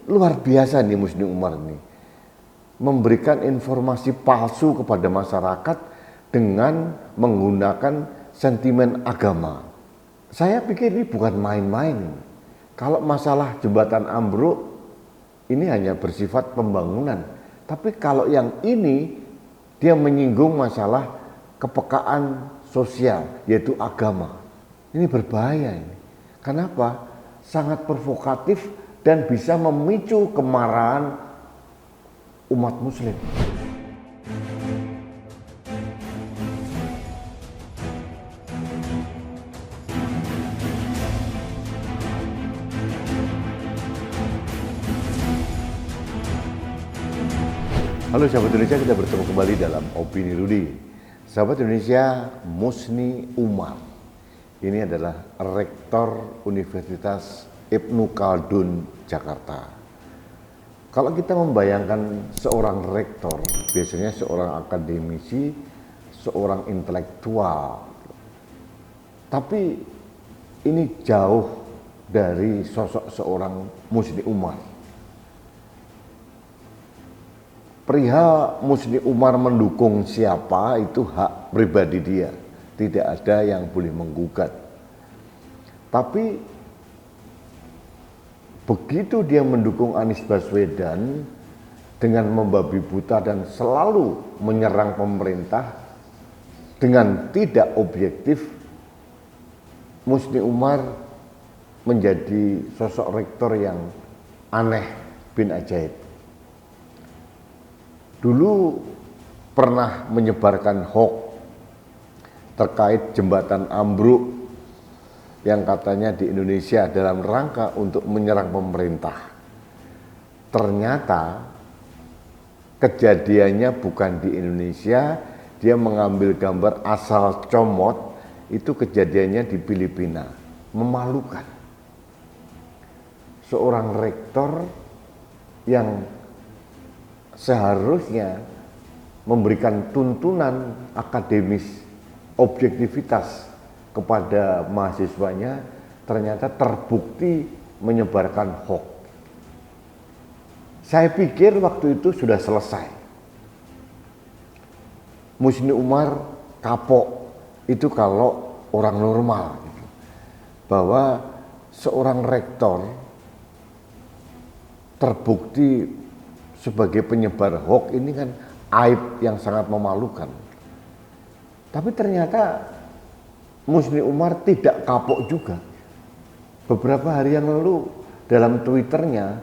luar biasa nih Musni Umar ini. Memberikan informasi palsu kepada masyarakat dengan menggunakan sentimen agama. Saya pikir ini bukan main-main. Kalau masalah jembatan ambruk, ini hanya bersifat pembangunan. Tapi kalau yang ini, dia menyinggung masalah kepekaan sosial, yaitu agama. Ini berbahaya ini. Kenapa? Sangat provokatif dan bisa memicu kemarahan umat muslim. Halo sahabat Indonesia, kita bertemu kembali dalam Opini Rudi. Sahabat Indonesia, Musni Umar ini adalah Rektor Universitas Ibnu Khaldun, Jakarta. Kalau kita membayangkan seorang rektor, biasanya seorang akademisi, seorang intelektual. Tapi ini jauh dari sosok seorang Musni Umar. Perihal Musni Umar mendukung siapa itu hak pribadi dia. Tidak ada yang boleh menggugat. Tapi begitu dia mendukung Anies Baswedan dengan membabi buta dan selalu menyerang pemerintah dengan tidak objektif, Musni Umar menjadi sosok rektor yang aneh bin ajaib. Dulu pernah menyebarkan hoax terkait jembatan ambruk yang katanya di Indonesia dalam rangka untuk menyerang pemerintah. Ternyata kejadiannya bukan di Indonesia, dia mengambil gambar asal comot, itu kejadiannya di Filipina. Memalukan. Seorang rektor yang seharusnya memberikan tuntunan akademis objektivitas kepada mahasiswanya, ternyata terbukti menyebarkan hoax. Saya pikir waktu itu sudah selesai. Musni Umar kapok itu kalau orang normal, gitu. Bahwa seorang rektor terbukti sebagai penyebar hoax, ini kan aib yang sangat memalukan. Tapi ternyata Musni Umar tidak kapok juga. Beberapa hari yang lalu dalam Twitternya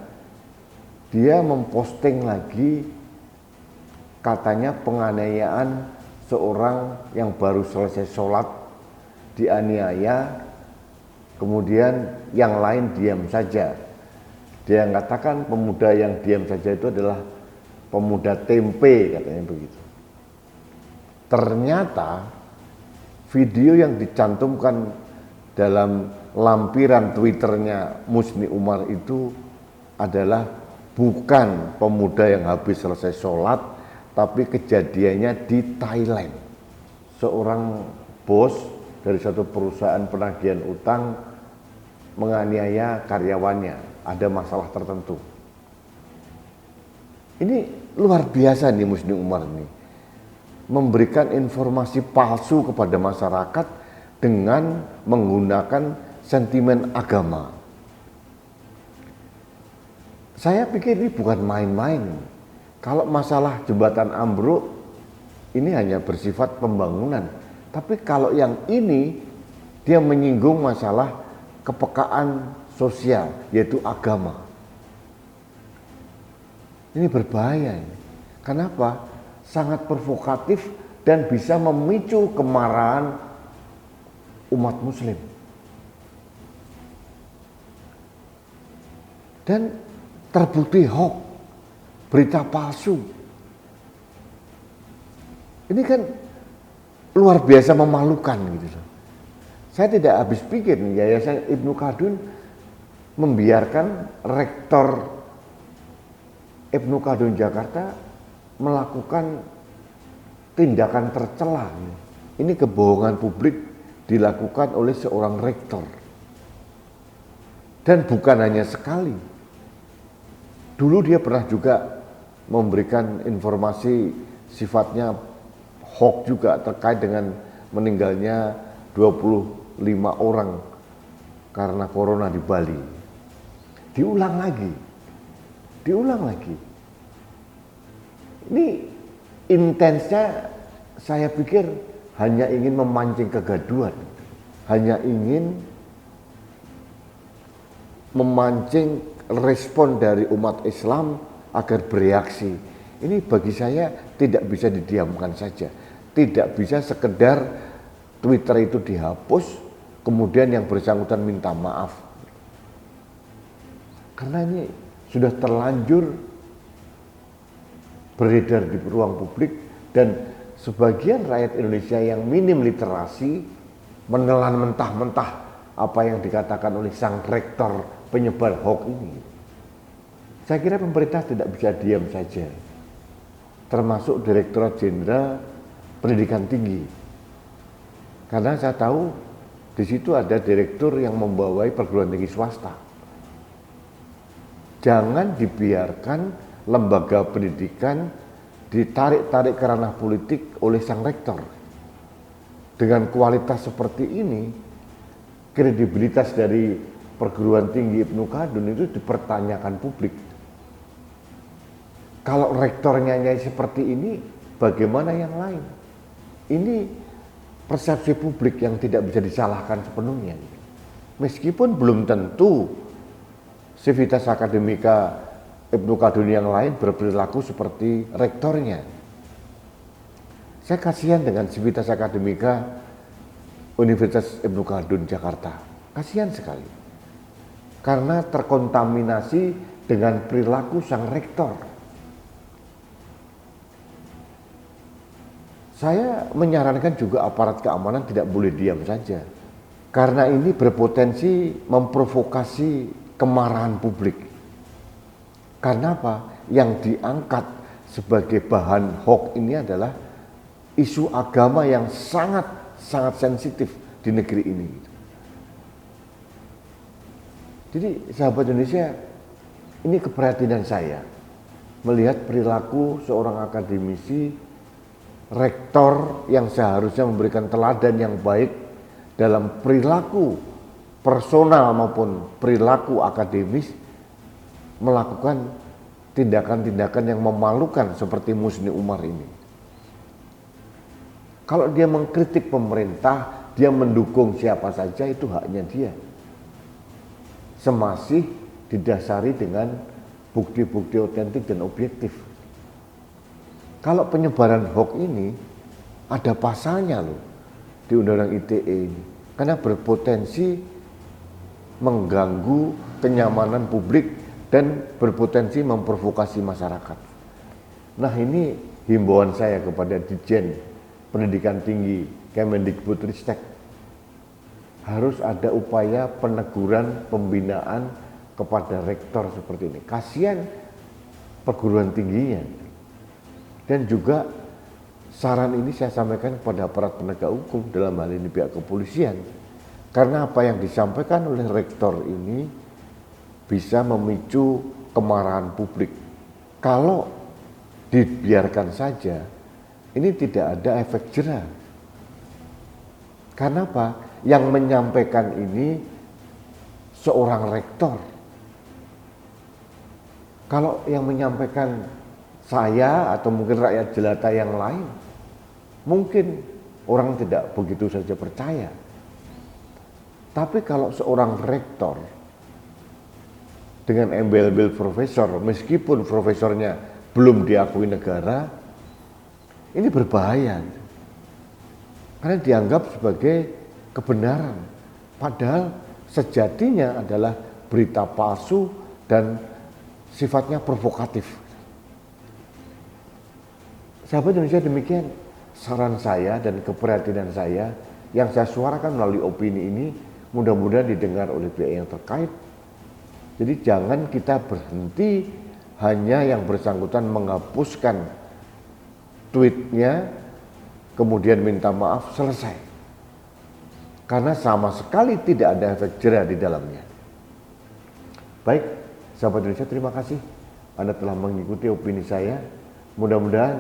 dia memposting lagi katanya penganiayaan seorang yang baru selesai sholat dianiaya, kemudian yang lain diam saja. Dia mengatakan pemuda yang diam saja itu adalah pemuda tempe, katanya begitu. Ternyata video yang dicantumkan dalam lampiran Twitternya Musni Umar itu adalah bukan pemuda yang habis selesai sholat, tapi kejadiannya di Thailand. Seorang bos dari satu perusahaan penagihan utang menganiaya karyawannya. Ada masalah tertentu. Ini luar biasa nih Musni Umar ini. Memberikan informasi palsu kepada masyarakat dengan menggunakan sentimen agama. Saya pikir ini bukan main-main. Kalau masalah jembatan ambruk, ini hanya bersifat pembangunan. Tapi kalau yang ini, dia menyinggung masalah kepekaan sosial, yaitu agama. Ini berbahaya ini. Kenapa? Sangat provokatif dan bisa memicu kemarahan umat muslim. Dan terbukti hoax, berita palsu. Ini kan luar biasa memalukan gitu. Saya tidak habis pikir nih, Yayasan Ibnu Khaldun membiarkan rektor Ibnu Khaldun Jakarta melakukan tindakan tercela. Ini kebohongan publik dilakukan oleh seorang rektor. Dan bukan hanya sekali. Dulu dia pernah juga memberikan informasi sifatnya hoax juga terkait dengan meninggalnya 25 orang karena corona di Bali. Diulang lagi. Ini intensnya saya pikir hanya ingin memancing kegaduhan, hanya ingin memancing respon dari umat Islam agar bereaksi. Ini bagi saya tidak bisa didiamkan saja. Tidak bisa sekedar Twitter itu dihapus, kemudian yang bersangkutan minta maaf. Karena ini sudah terlanjur beredar di ruang publik dan sebagian rakyat Indonesia yang minim literasi menelan mentah-mentah apa yang dikatakan oleh sang rektor penyebar hoax ini. Saya kira pemerintah tidak bisa diam saja, termasuk Direktorat Jenderal Pendidikan Tinggi. Karena saya tahu di situ ada direktur yang membawai perguruan tinggi swasta. Jangan dibiarkan lembaga pendidikan ditarik-tarik ke ranah politik oleh sang rektor. Dengan kualitas seperti ini, kredibilitas dari perguruan tinggi Ibnu Khaldun itu dipertanyakan publik. Kalau rektornya seperti ini, bagaimana yang lain? Ini persepsi publik yang tidak bisa disalahkan sepenuhnya. Meskipun belum tentu Civitas Akademika Ibnu Khaldun yang lain berperilaku seperti rektornya. Saya kasihan dengan Civitas Akademika Universitas Ibnu Khaldun Jakarta. Kasihan sekali. Karena terkontaminasi dengan perilaku sang rektor. Saya menyarankan juga aparat keamanan tidak boleh diam saja. Karena ini berpotensi memprovokasi kemarahan publik. Karena apa? Yang diangkat sebagai bahan hoax ini adalah isu agama yang sangat sensitif di negeri ini. Jadi sahabat Indonesia, ini keprihatinan saya melihat perilaku seorang akademisi, rektor yang seharusnya memberikan teladan yang baik dalam perilaku personal maupun perilaku akademis, melakukan tindakan-tindakan yang memalukan seperti Musni Umar ini. Kalau dia mengkritik pemerintah, dia mendukung siapa saja, itu haknya dia. Semasih didasari dengan bukti-bukti otentik dan objektif. Kalau penyebaran hoax ini ada pasalnya loh di Undang-Undang ITE ini, karena berpotensi mengganggu kenyamanan publik dan berpotensi memprovokasi masyarakat. Nah, ini himbauan saya kepada Ditjen Pendidikan Tinggi Kemendikbudristek. Harus ada upaya peneguran, pembinaan kepada rektor seperti ini. Kasihan perguruan tingginya. Dan juga saran ini saya sampaikan kepada aparat penegak hukum, dalam hal ini pihak kepolisian. Karena apa yang disampaikan oleh rektor ini bisa memicu kemarahan publik. Kalau dibiarkan saja, ini tidak ada efek jera. Karena apa? Yang menyampaikan ini seorang rektor. Kalau yang menyampaikan saya atau mungkin rakyat jelata yang lain, mungkin orang tidak begitu saja percaya. Tapi kalau seorang rektor dengan embel-embel profesor, meskipun profesornya belum diakui negara, ini berbahaya. Karena dianggap sebagai kebenaran. Padahal sejatinya adalah berita palsu dan sifatnya provokatif. Sahabat Indonesia, demikian saran saya dan keprihatinan saya yang saya suarakan melalui opini ini, mudah-mudahan didengar oleh pihak yang terkait. Jadi jangan kita berhenti hanya yang bersangkutan menghapuskan tweetnya, kemudian minta maaf, selesai. Karena sama sekali tidak ada efek jera di dalamnya. Baik, sahabat Indonesia, terima kasih Anda telah mengikuti opini saya. Mudah-mudahan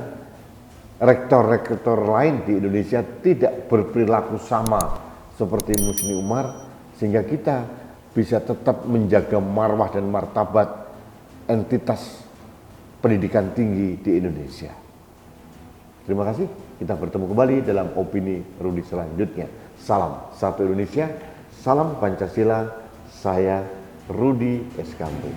rektor-rektor lain di Indonesia tidak berperilaku sama seperti Musni Umar, sehingga kita bisa tetap menjaga marwah dan martabat entitas pendidikan tinggi di Indonesia. Terima kasih, kita bertemu kembali dalam opini Rudi selanjutnya. Salam satu Indonesia, salam Pancasila, saya Rudi Eskambe.